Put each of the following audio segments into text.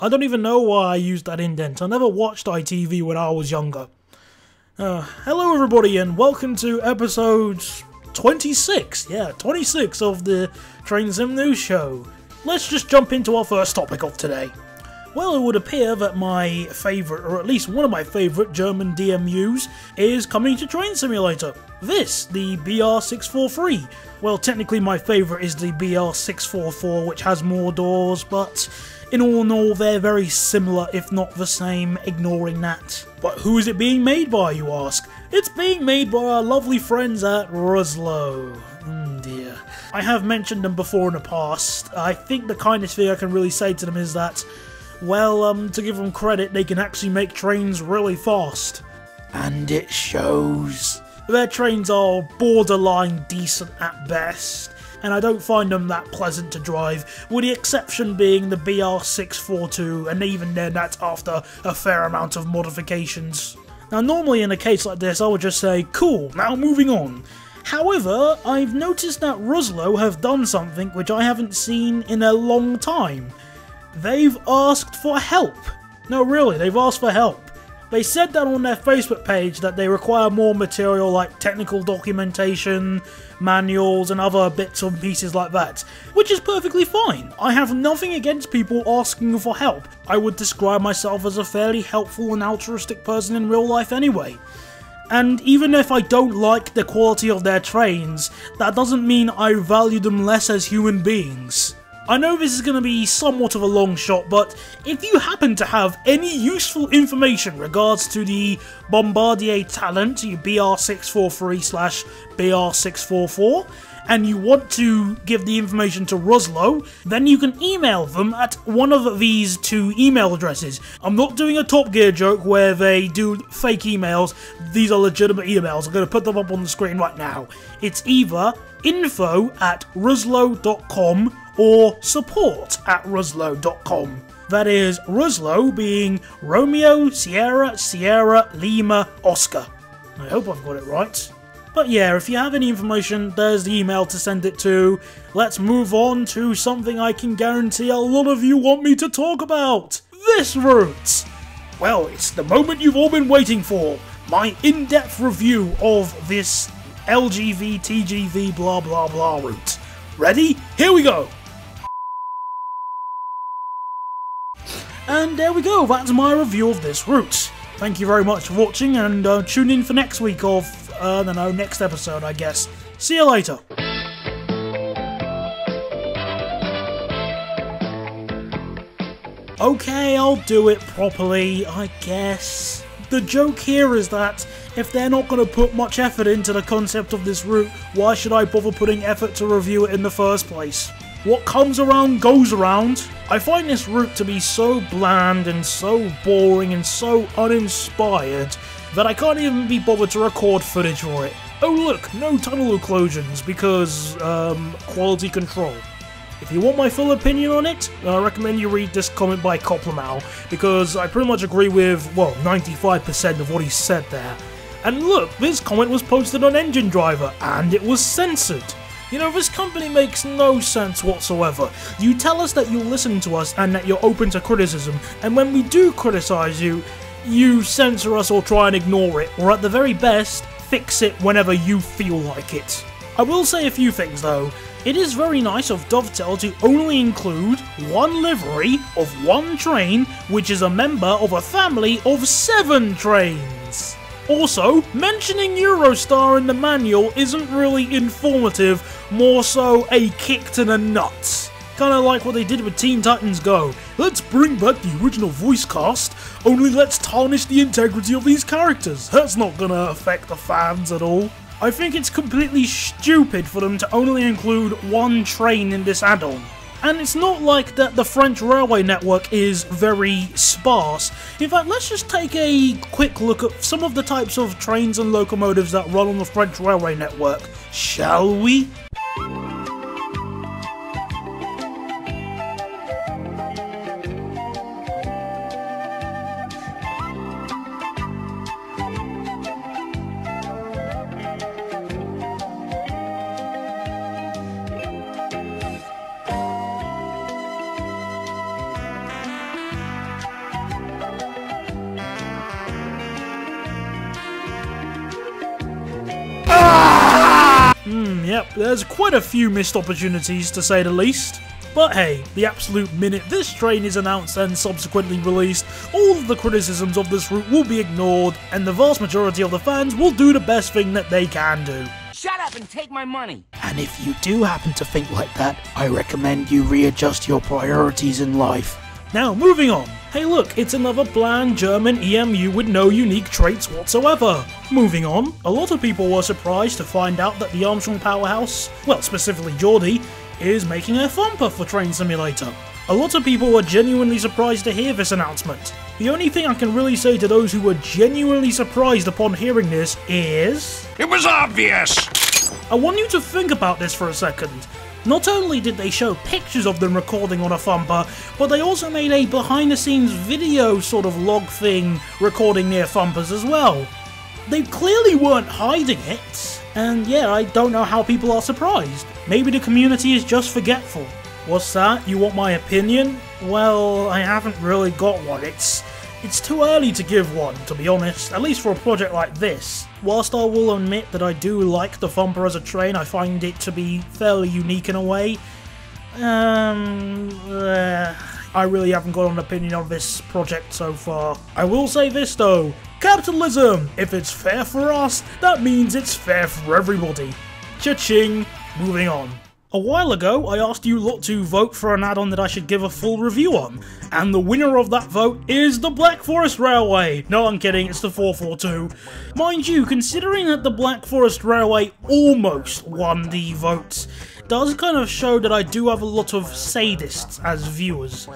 I don't even know why I used that indent. I never watched ITV when I was younger. Hello everybody and welcome to episode 26. Yeah, 26 of the Train Sim News Show. Let's just jump into our first topic of today. Well, it would appear that my favourite, or at least one of my favourite German DMUs, is coming to Train Simulator. This, the BR643. Well, technically my favourite is the BR644, which has more doors, but in all, they're very similar, if not the same, ignoring that. But who is it being made by, you ask? It's being made by our lovely friends at Ruslo. Dear. I have mentioned them before in the past. I think the kindest thing I can really say to them is that, well, to give them credit, they can actually make trains really fast. And it shows. Their trains are borderline decent at best, and I don't find them that pleasant to drive, with the exception being the BR642, and even then that's after a fair amount of modifications. Now normally in a case like this I would just say, cool, now moving on. However, I've noticed that Ruslo have done something which I haven't seen in a long time. They've asked for help. No, really, they've asked for help. They said that on their Facebook page that they require more material like technical documentation, manuals and other bits and pieces like that, which is perfectly fine. I have nothing against people asking for help. I would describe myself as a fairly helpful and altruistic person in real life anyway. And even if I don't like the quality of their trains, that doesn't mean I value them less as human beings. I know this is going to be somewhat of a long shot, but if you happen to have any useful information regards to the Bombardier Talent, BR643/BR644, and you want to give the information to Ruslo, then you can email them at one of these two email addresses. I'm not doing a Top Gear joke where they do fake emails. These are legitimate emails. I'm going to put them up on the screen right now. It's either info@ruslo.com or support@ruslo.com. That is Ruslo being Romeo, Sierra, Sierra, Lima, Oscar. I hope I've got it right. But yeah, if you have any information, there's the email to send it to. Let's move on to something I can guarantee a lot of you want me to talk about. This route! Well, it's the moment you've all been waiting for. My in-depth review of this LGV, TGV, blah blah blah route. Ready? Here we go! And there we go, that's my review of this route. Thank you very much for watching, and tune in for next week of, I don't know, next episode I guess. See you later. Okay, I'll do it properly, I guess. The joke here is that if they're not going to put much effort into the concept of this route, why should I bother putting effort to review it in the first place? What comes around goes around. I find this route to be so bland and so boring and so uninspired that I can't even be bothered to record footage for it. Oh look, no tunnel occlusions because, quality control. If you want my full opinion on it, I recommend you read this comment by Koplamau, because I pretty much agree with, well, 95% of what he said there. And look, this comment was posted on Engine Driver, and it was censored. You know, this company makes no sense whatsoever. You tell us that you'll listen to us and that you're open to criticism, and when we do criticize you, you censor us or try and ignore it, or at the very best, fix it whenever you feel like it. I will say a few things though. It is very nice of Dovetail to only include one livery of one train, which is a member of a family of 7 trains. Also, mentioning Eurostar in the manual isn't really informative, more so a kick to the nuts. Kinda like what they did with Teen Titans Go. Let's bring back the original voice cast, only let's tarnish the integrity of these characters. That's not gonna affect the fans at all. I think it's completely stupid for them to only include one train in this add-on. And it's not like that the French railway network is very sparse. In fact, let's just take a quick look at some of the types of trains and locomotives that run on the French railway network, shall we? Yep, there's quite a few missed opportunities to say the least. But hey, the absolute minute this train is announced and subsequently released, all of the criticisms of this route will be ignored, and the vast majority of the fans will do the best thing that they can do. Shut up and take my money! And if you do happen to think like that, I recommend you readjust your priorities in life. Now, moving on. Hey look, it's another bland German EMU with no unique traits whatsoever. Moving on, a lot of people were surprised to find out that the Armstrong Powerhouse, well specifically Geordie, is making a thumper for Train Simulator. A lot of people were genuinely surprised to hear this announcement. The only thing I can really say to those who were genuinely surprised upon hearing this is... It was obvious! I want you to think about this for a second. Not only did they show pictures of them recording on a thumper, but they also made a behind the scenes video sort of log thing recording near thumpers as well. They clearly weren't hiding it, and yeah, I don't know how people are surprised. Maybe the community is just forgetful. What's that? You want my opinion? Well, I haven't really got one. It's too early to give one, to be honest, at least for a project like this. Whilst I will admit that I do like the thumper as a train, I find it to be fairly unique in a way. I really haven't got an opinion on this project so far. I will say this though, capitalism! If it's fair for us, that means it's fair for everybody. Cha-ching! Moving on. A while ago, I asked you lot to vote for an add-on that I should give a full review on, and the winner of that vote is the Black Forest Railway. No, I'm kidding, it's the 442. Mind you, considering that the Black Forest Railway almost won the vote, does kind of show that I do have a lot of sadists as viewers.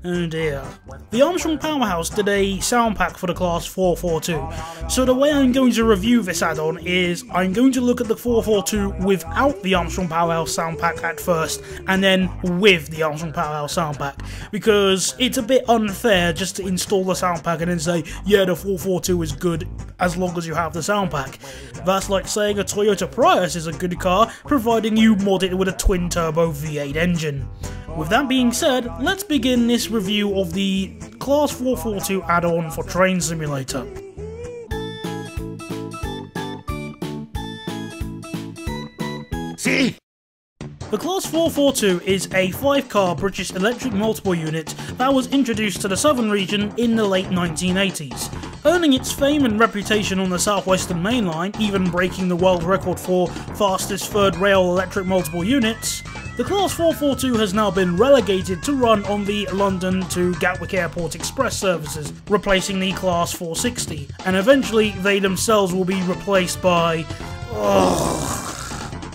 Oh dear. The Armstrong Powerhouse did a sound pack for the Class 442, so the way I'm going to review this add-on is I'm going to look at the 442 without the Armstrong Powerhouse sound pack at first, and then with the Armstrong Powerhouse sound pack, because it's a bit unfair just to install the sound pack and then say, yeah, the 442 is good as long as you have the sound pack. That's like saying a Toyota Prius is a good car, providing you mod it with a twin-turbo V8 engine. With that being said, let's begin this review of the Class 442 add-on for Train Simulator. See? The Class 442 is a 5-car British electric multiple unit that was introduced to the southern region in the late 1980s. Earning its fame and reputation on the Southwestern Main Line, even breaking the world record for fastest third rail electric multiple units, the Class 442 has now been relegated to run on the London to Gatwick Airport Express services, replacing the Class 460, and eventually they themselves will be replaced by...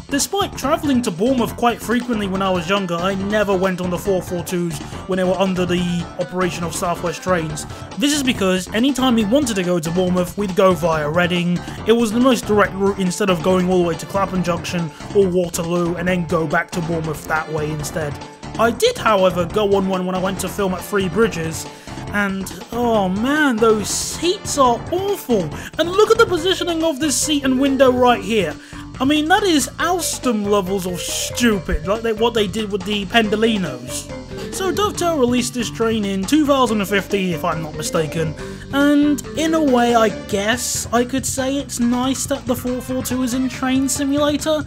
Despite travelling to Bournemouth quite frequently when I was younger, I never went on the 442s when they were under the operation of South West Trains. This is because anytime we wanted to go to Bournemouth, we'd go via Reading. It was the most direct route instead of going all the way to Clapham Junction or Waterloo and then go back to Bournemouth that way instead. I did, however, go on one when I went to film at Three Bridges, and oh man, those seats are awful. And look at the positioning of this seat and window right here. I mean, that is Alstom levels of stupid, like what they did with the Pendolinos. So Dovetail released this train in 2015, if I'm not mistaken, and in a way I guess I could say it's nice that the 442 is in Train Simulator.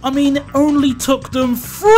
I mean, it only took them 3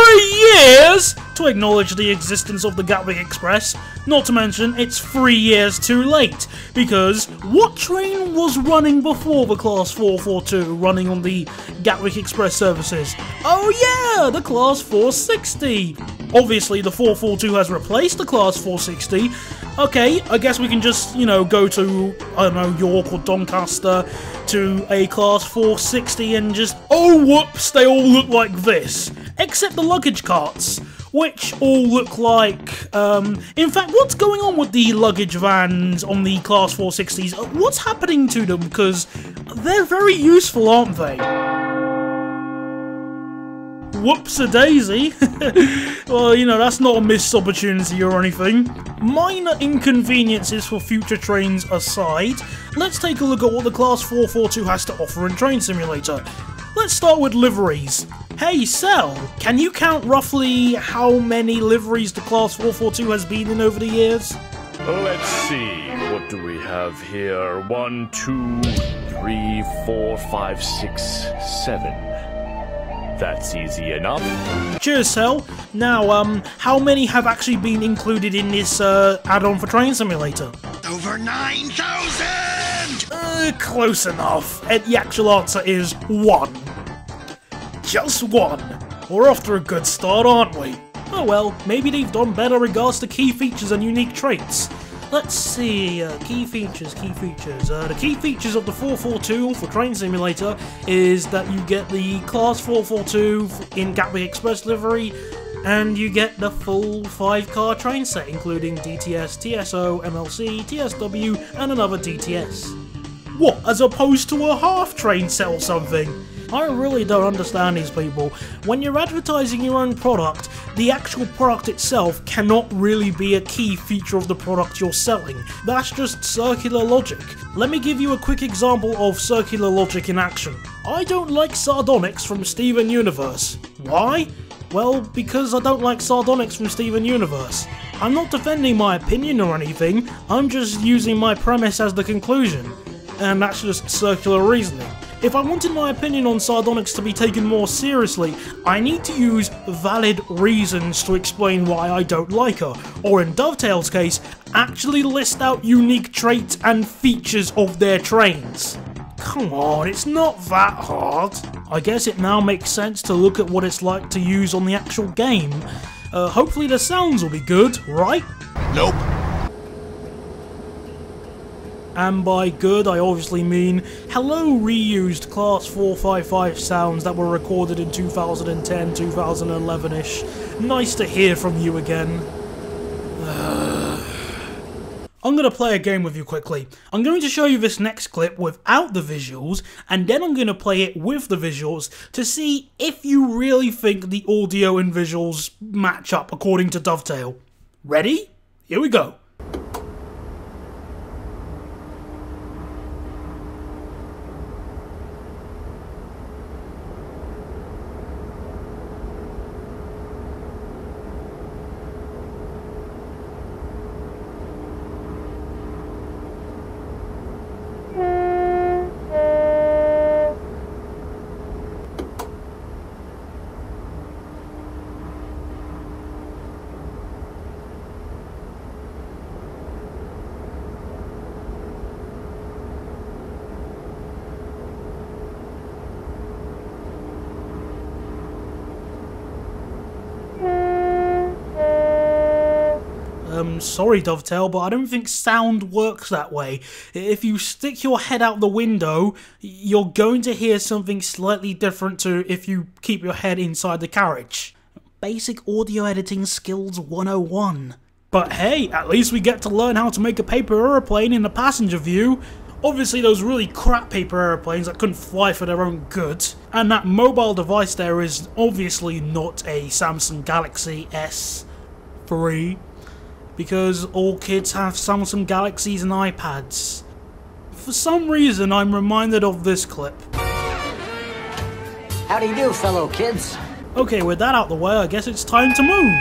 years to acknowledge the existence of the Gatwick Express, not to mention it's 3 years too late, because what train was running before the Class 442 running on the Gatwick Express services? Oh yeah, the Class 460! Obviously the 442 has replaced the Class 460. Okay, I guess we can just, you know, go to, I don't know, York or Doncaster to a Class 460 and just, oh whoops, they all look like this. Except the luggage carts, which all look like, in fact, what's going on with the luggage vans on the Class 460s? What's happening to them? Because they're very useful, aren't they? Whoops-a-daisy. Well, you know, that's not a missed opportunity or anything. Minor inconveniences for future trains aside, let's take a look at what the Class 442 has to offer in Train Simulator. Let's start with liveries. Hey Cell, can you count roughly how many liveries the Class 442 has been in over the years? Let's see, what do we have here? 1, 2, 3, 4, 5, 6, 7. That's easy enough. Cheers, Cell. Now, how many have actually been included in this add-on for Train Simulator? Over 9,000! Close enough. And the actual answer is 1. Just 1. We're off to a good start, aren't we? Oh well, maybe they've done better regards to key features and unique traits. Let's see, key features. The key features of the 442 for Train Simulator is that you get the Class 442 in Gatwick Express livery, and you get the full 5-car train set, including DTS, TSO, MLC, TSW, and another DTS. What, as opposed to a half train set or something? I really don't understand these people. When you're advertising your own product, the actual product itself cannot really be a key feature of the product you're selling. That's just circular logic. Let me give you a quick example of circular logic in action. I don't like sardonyx from Steven Universe. Why? Well, because I don't like sardonyx from Steven Universe. I'm not defending my opinion or anything, I'm just using my premise as the conclusion. And that's just circular reasoning. If I wanted my opinion on sardonyx to be taken more seriously, I need to use valid reasons to explain why I don't like her, or in Dovetail's case, actually list out unique traits and features of their trains. Come on, it's not that hard. I guess it now makes sense to look at what it's like to use on the actual game. Hopefully the sounds will be good, right? Nope. And by good, I obviously mean hello reused Class 455 sounds that were recorded in 2010, 2011-ish. Nice to hear from you again. I'm going to play a game with you quickly. I'm going to show you this next clip without the visuals, and then I'm going to play it with the visuals to see if you really think the audio and visuals match up according to Dovetail. Ready? Here we go. Sorry Dovetail, but I don't think sound works that way. If you stick your head out the window, you're going to hear something slightly different to if you keep your head inside the carriage. Basic audio editing skills 101. But hey, at least we get to learn how to make a paper aeroplane in the passenger view. Obviously those really crap paper aeroplanes that couldn't fly for their own good. And that mobile device there is obviously not a Samsung Galaxy S3. Because all kids have Samsung Galaxies and iPads. For some reason, I'm reminded of this clip. How do you do, fellow kids? Okay, with that out the way, I guess it's time to move.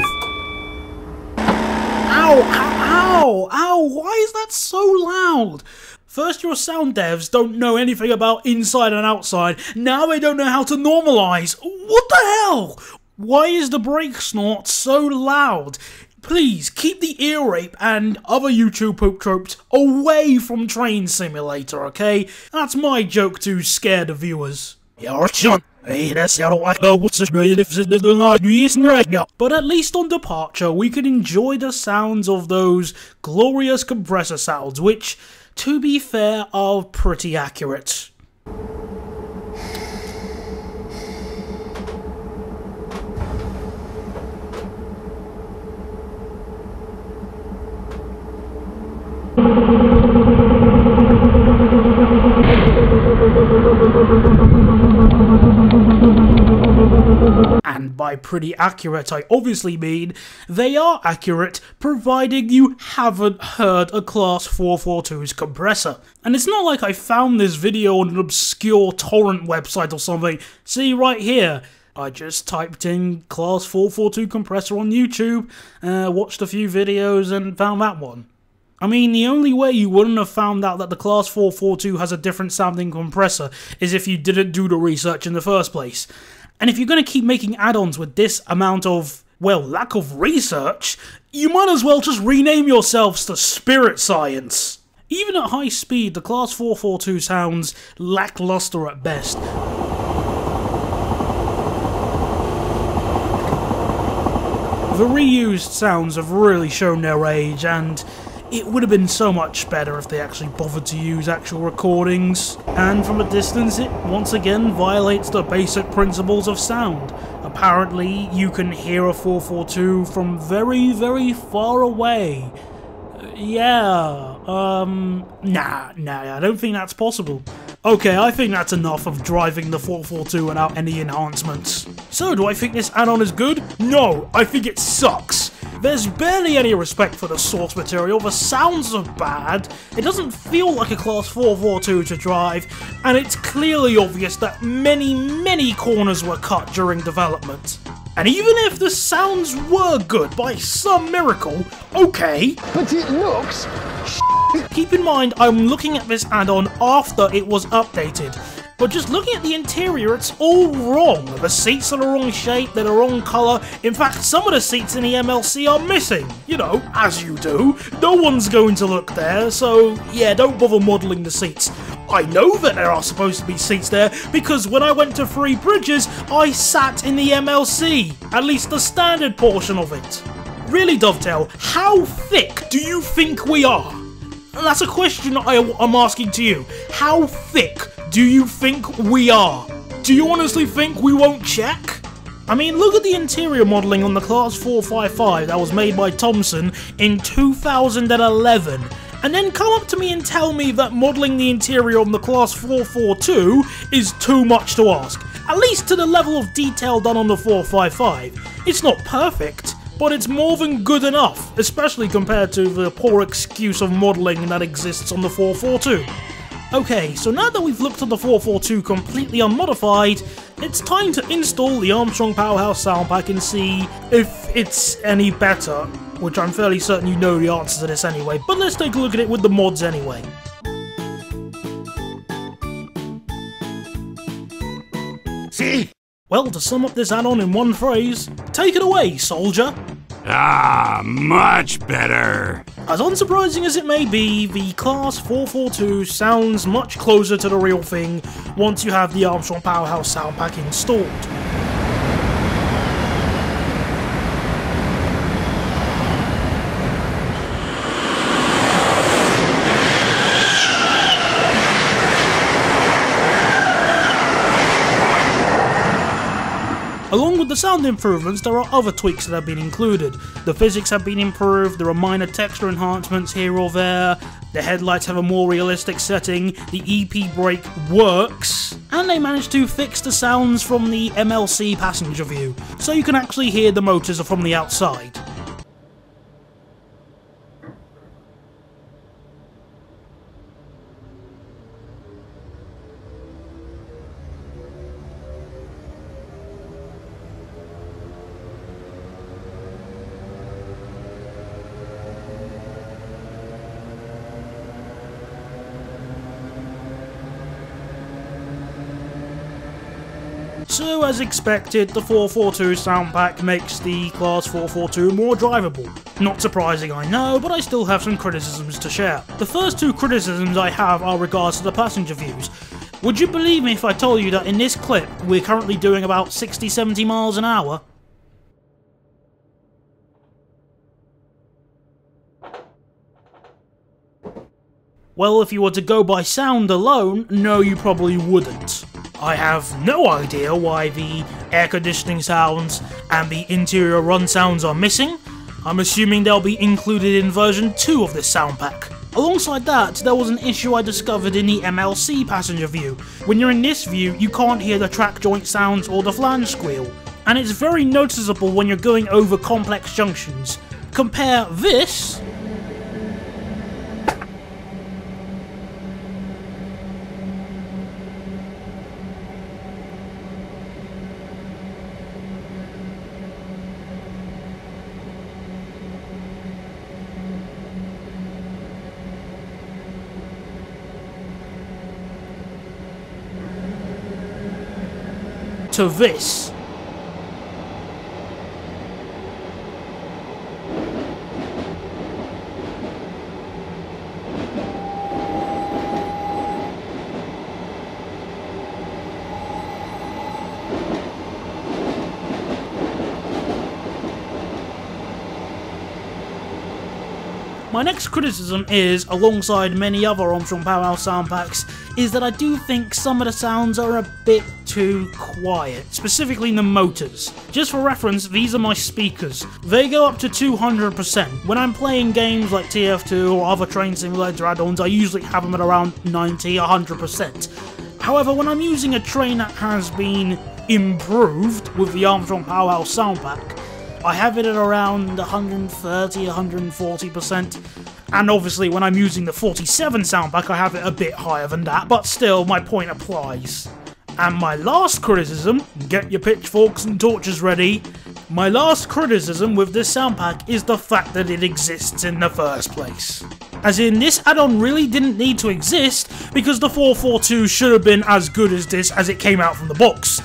Ow! Ow! Ow! Why is that so loud? First, your sound devs don't know anything about inside and outside. Now they don't know how to normalize. What the hell? Why is the brake snort so loud? Please, keep the ear rape and other YouTube poop tropes away from Train Simulator, okay? That's my joke to scare the viewers. But at least on departure, we can enjoy the sounds of those glorious compressor sounds, which, to be fair, are pretty accurate. And by pretty accurate, I obviously mean they are accurate, providing you haven't heard a Class 442's compressor. And it's not like I found this video on an obscure torrent website or something. See right here. I just typed in Class 442 compressor on YouTube, watched a few videos and found that one. I mean, the only way you wouldn't have found out that the Class 442 has a different sounding compressor is if you didn't do the research in the first place. And if you're going to keep making add-ons with this amount of, well, lack of research, you might as well just rename yourselves to Spirit Science. Even at high speed, the Class 442 sounds lackluster at best. The reused sounds have really shown their age, and it would have been so much better if they actually bothered to use actual recordings. And from a distance, it once again violates the basic principles of sound. Apparently, you can hear a 442 from very, very far away. Yeah, nah, I don't think that's possible. Okay, I think that's enough of driving the 442 without any enhancements. So, do I think this add-on is good? No, I think it sucks. There's barely any respect for the source material, the sounds are bad, it doesn't feel like a Class 442 to drive, and it's clearly obvious that many corners were cut during development. And even if the sounds were good by some miracle, okay. But it looks Keep in mind, I'm looking at this add-on after it was updated, but just looking at the interior, it's all wrong. The seats are the wrong shape, they're the wrong colour. In fact, some of the seats in the MLC are missing. You know, as you do. No one's going to look there, so yeah, don't bother modelling the seats. I know that there are supposed to be seats there, because when I went to Three Bridges, I sat in the MLC, at least the standard portion of it. Really, Dovetail, how thick do you think we are? That's a question I'm asking to you. How thick do you think we are? Do you honestly think we won't check? I mean, look at the interior modelling on the Class 455 that was made by Thomson in 2011, and then come up to me and tell me that modelling the interior on the Class 442 is too much to ask. At least to the level of detail done on the 455. It's not perfect, but it's more than good enough, especially compared to the poor excuse of modelling that exists on the 442. Okay, so now that we've looked at the 442 completely unmodified, it's time to install the Armstrong Powerhouse sound pack and see if it's any better, which I'm fairly certain you know the answer to this anyway, but let's take a look at it with the mods anyway. See? Well, to sum up this add-on in one phrase, take it away, soldier! Ah, much better. As unsurprising as it may be, the Class 442 sounds much closer to the real thing once you have the Armstrong Powerhouse sound pack installed. Along with the sound improvements, there are other tweaks that have been included. The physics have been improved, there are minor texture enhancements here or there, the headlights have a more realistic setting, the EP brake works, and they managed to fix the sounds from the MLC passenger view, so you can actually hear the motors from the outside. So as expected, the 442 sound pack makes the Class 442 more drivable. Not surprising, I know, but I still have some criticisms to share. The first two criticisms I have are regards to the passenger views. Would you believe me if I told you that in this clip we're currently doing about 60-70 miles an hour? Well, if you were to go by sound alone, no, you probably wouldn't. I have no idea why the air conditioning sounds and the interior run sounds are missing. I'm assuming they'll be included in version 2 of this sound pack. Alongside that, there was an issue I discovered in the MLC passenger view. When you're in this view, you can't hear the track joint sounds or the flange squeal, and it's very noticeable when you're going over complex junctions. Compare this to this. My next criticism is, alongside many other Armstrong Powerhouse sound packs, is that I do think some of the sounds are a bit too quiet, specifically the motors. Just for reference, these are my speakers. They go up to 200%. When I'm playing games like TF2 or other Train Simulator add-ons, I usually have them at around 90, 100%. However, when I'm using a train that has been improved with the Armstrong Powerhouse sound pack, I have it at around 130, 140%, and obviously when I'm using the 47 sound pack I have it a bit higher than that, but still my point applies. And my last criticism, get your pitchforks and torches ready, my last criticism with this sound pack is the fact that it exists in the first place. As in, this add-on really didn't need to exist because the 442 should have been as good as this as it came out from the box.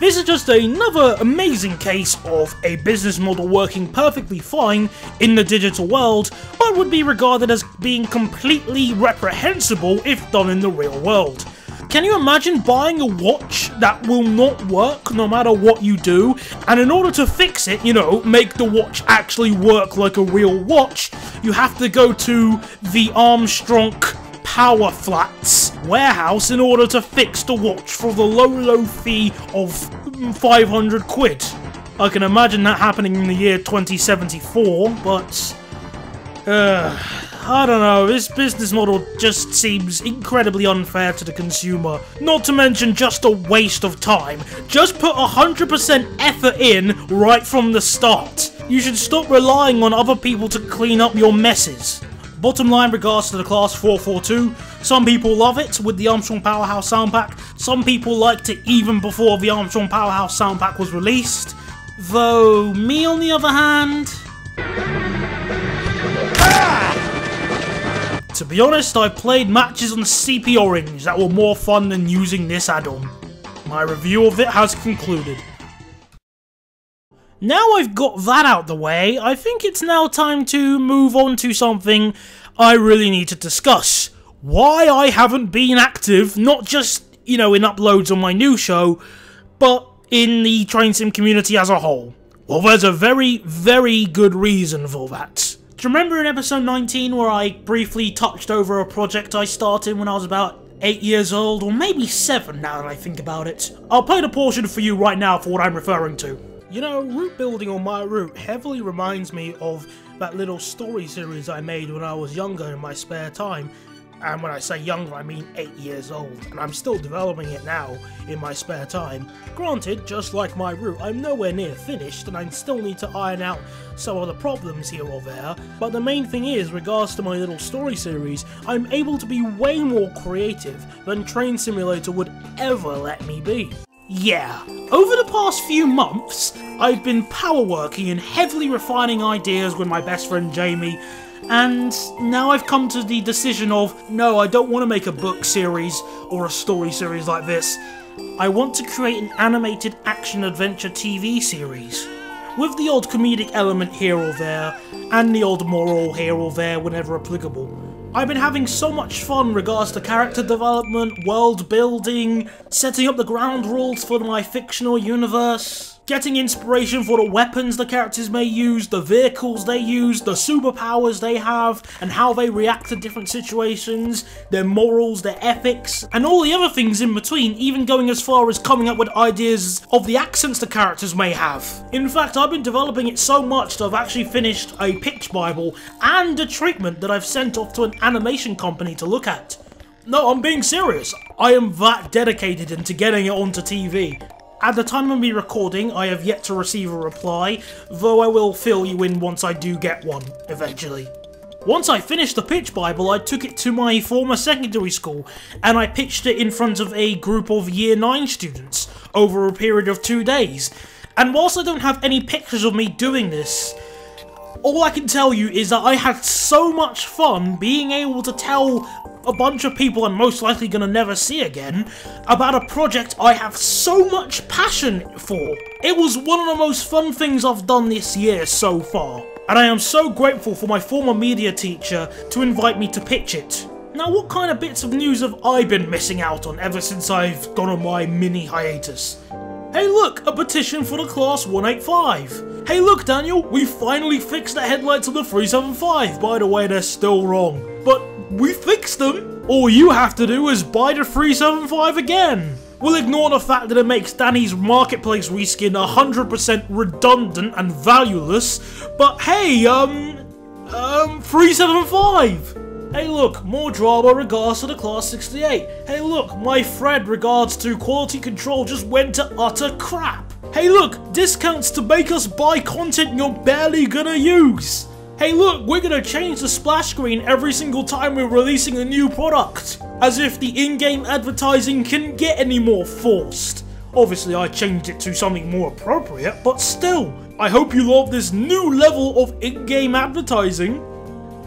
This is just another amazing case of a business model working perfectly fine in the digital world, but would be regarded as being completely reprehensible if done in the real world. Can you imagine buying a watch that will not work no matter what you do, and in order to fix it, you know, make the watch actually work like a real watch, you have to go to the Armstrong Power Flats warehouse in order to fix the watch for the low fee of 500 quid. I can imagine that happening in the year 2074, but I don't know, this business model just seems incredibly unfair to the consumer, not to mention just a waste of time. Just put 100% effort in right from the start. You should stop relying on other people to clean up your messes. Bottom line, regards to the Class 442, some people love it with the Armstrong Powerhouse sound pack, some people liked it even before the Armstrong Powerhouse sound pack was released, though me on the other hand... To be honest, I've played matches on CP Orange that were more fun than using this add-on. My review of it has concluded. Now I've got that out the way, I think it's now time to move on to something I really need to discuss. Why I haven't been active, not just, you know, in uploads on my new show, but in the Train Sim community as a whole. Well, there's a very, very good reason for that. Do you remember in episode 19 where I briefly touched over a project I started when I was about 8 years old, or maybe 7 now that I think about it? I'll play the portion for you right now for what I'm referring to. You know, route building on my route heavily reminds me of that little story series I made when I was younger in my spare time. And when I say younger, I mean 8 years old, and I'm still developing it now in my spare time. Granted, just like my route, I'm nowhere near finished, and I still need to iron out some of the problems here or there, but the main thing is, regards to my little story series, I'm able to be way more creative than Train Simulator would ever let me be. Yeah, over the past few months, I've been power working and heavily refining ideas with my best friend Jamie, and now I've come to the decision of, no, I don't want to make a book series or a story series like this. I want to create an animated action-adventure TV series, with the odd comedic element here or there, and the odd moral here or there whenever applicable. I've been having so much fun regards to character development, world building, setting up the ground rules for my fictional universe, getting inspiration for the weapons the characters may use, the vehicles they use, the superpowers they have, and how they react to different situations, their morals, their ethics, and all the other things in between, even going as far as coming up with ideas of the accents the characters may have. In fact, I've been developing it so much that I've actually finished a pitch bible and a treatment that I've sent off to an animation company to look at. No, I'm being serious. I am that dedicated into getting it onto TV. At the time of me recording, I have yet to receive a reply, though I will fill you in once I do get one, eventually. Once I finished the pitch bible, I took it to my former secondary school, and I pitched it in front of a group of Year 9 students, over a period of 2 days. And whilst I don't have any pictures of me doing this, all I can tell you is that I had so much fun being able to tell a bunch of people I'm most likely gonna never see again about a project I have so much passion for. It was one of the most fun things I've done this year so far, and I am so grateful for my former media teacher to invite me to pitch it. Now, what kind of bits of news have I been missing out on ever since I've gone on my mini hiatus? Hey look, a petition for the Class 185. Hey look Daniel, we finally fixed the headlights on the 375. By the way, they're still wrong. But we fixed them. All you have to do is buy the 375 again. We'll ignore the fact that it makes Danny's Marketplace reskin 100% redundant and valueless. But hey, 375. Hey look, more drama regards to the Class 68. Hey look, my thread regards to quality control just went to utter crap. Hey look, discounts to make us buy content you're barely gonna use. Hey look, we're gonna change the splash screen every single time we're releasing a new product. As if the in-game advertising can get any more forced. Obviously I changed it to something more appropriate, but still, I hope you love this new level of in-game advertising.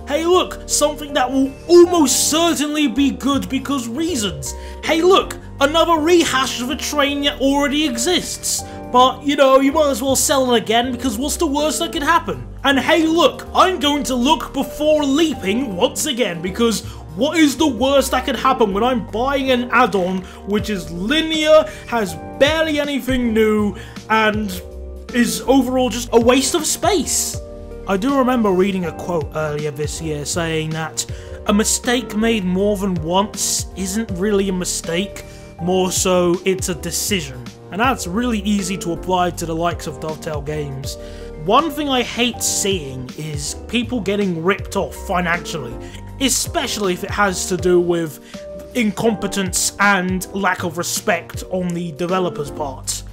Hey look, something that will almost certainly be good because reasons. Hey look, another rehash of a train that already exists. But, you know, you might as well sell it again because what's the worst that could happen? And hey look, I'm going to look before leaping once again because what is the worst that could happen when I'm buying an add-on which is linear, has barely anything new, and is overall just a waste of space? I do remember reading a quote earlier this year saying that a mistake made more than once isn't really a mistake, more so it's a decision. And that's really easy to apply to the likes of Dovetail Games. One thing I hate seeing is people getting ripped off financially, especially if it has to do with incompetence and lack of respect on the developer's part.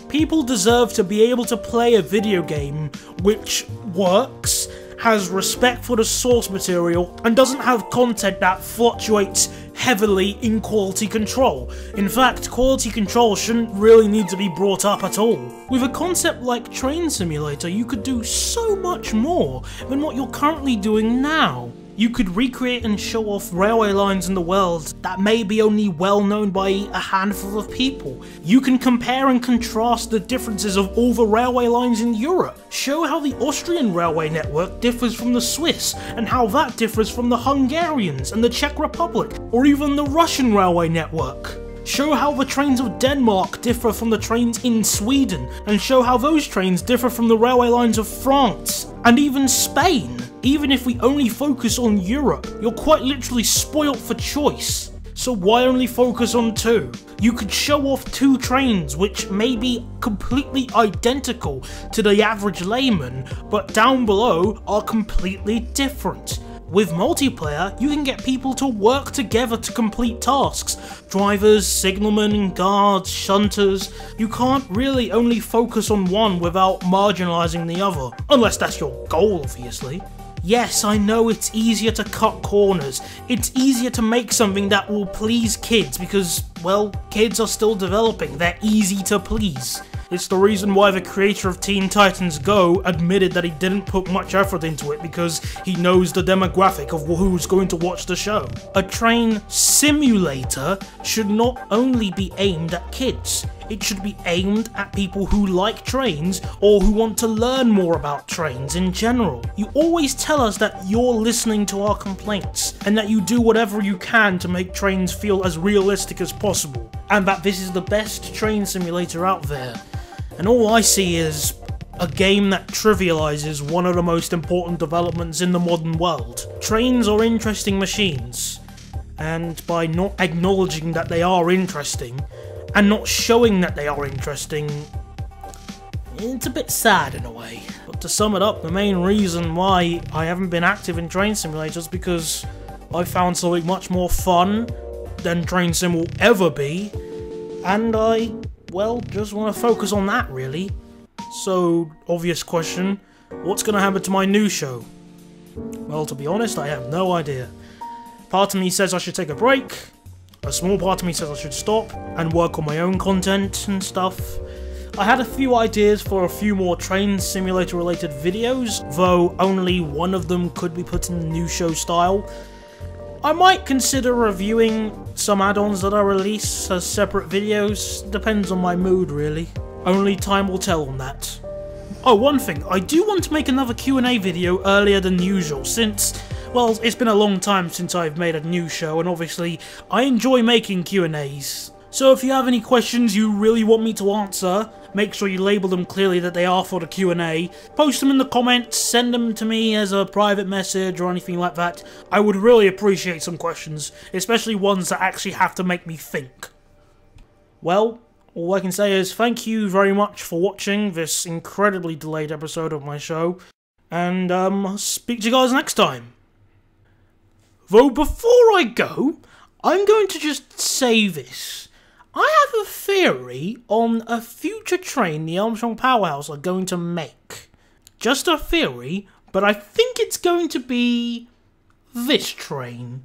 People deserve to be able to play a video game which works, has respect for the source material, and doesn't have content that fluctuates heavily in quality control. In fact, quality control shouldn't really need to be brought up at all. With a concept like Train Simulator, you could do so much more than what you're currently doing now. You could recreate and show off railway lines in the world that may be only well known by a handful of people. You can compare and contrast the differences of all the railway lines in Europe. Show how the Austrian railway network differs from the Swiss, and how that differs from the Hungarians and the Czech Republic, or even the Russian railway network. Show how the trains of Denmark differ from the trains in Sweden, and show how those trains differ from the railway lines of France, and even Spain. Even if we only focus on Europe, you're quite literally spoilt for choice. So why only focus on two? You could show off two trains which may be completely identical to the average layman, but down below are completely different. With multiplayer, you can get people to work together to complete tasks. Drivers, signalmen, guards, shunters. You can't really only focus on one without marginalising the other. Unless that's your goal, obviously. Yes, I know it's easier to cut corners. It's easier to make something that will please kids because, well, kids are still developing. They're easy to please. It's the reason why the creator of Teen Titans Go admitted that he didn't put much effort into it because he knows the demographic of who's going to watch the show. A train simulator should not only be aimed at kids. It should be aimed at people who like trains or who want to learn more about trains in general. You always tell us that you're listening to our complaints and that you do whatever you can to make trains feel as realistic as possible, and that this is the best train simulator out there. And all I see is a game that trivializes one of the most important developments in the modern world. Trains are interesting machines, and by not acknowledging that they are interesting, and not showing that they are interesting, it's a bit sad in a way. But to sum it up, the main reason why I haven't been active in Train Simulator is because I found something much more fun than Train Sim will ever be, and I, well, just want to focus on that really. So, obvious question, what's going to happen to my new show? Well, to be honest, I have no idea. Part of me says I should take a break, a small part of me says I should stop and work on my own content and stuff. I had a few ideas for a few more Train Simulator related videos, though only one of them could be put in the new show style. I might consider reviewing some add-ons that I release as separate videos, depends on my mood really. Only time will tell on that. Oh, one thing, I do want to make another Q&A video earlier than usual since, well, it's been a long time since I've made a new show and obviously I enjoy making Q&As. So if you have any questions you really want me to answer, make sure you label them clearly that they are for the Q&A. Post them in the comments, send them to me as a private message or anything like that. I would really appreciate some questions, especially ones that actually have to make me think. Well, all I can say is thank you very much for watching this incredibly delayed episode of my show, and I'll speak to you guys next time. Though before I go, I'm going to just say this. I have a theory on a future train the Armstrong Powerhouse are going to make. Just a theory, but I think it's going to be this train.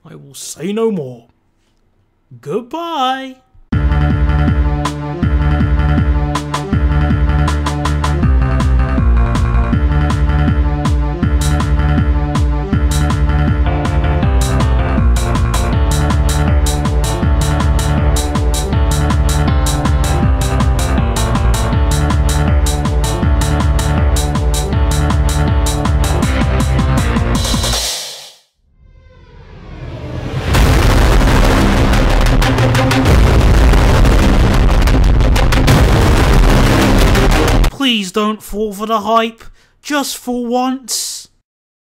I will say no more. Goodbye. Please don't fall for the hype, just for once.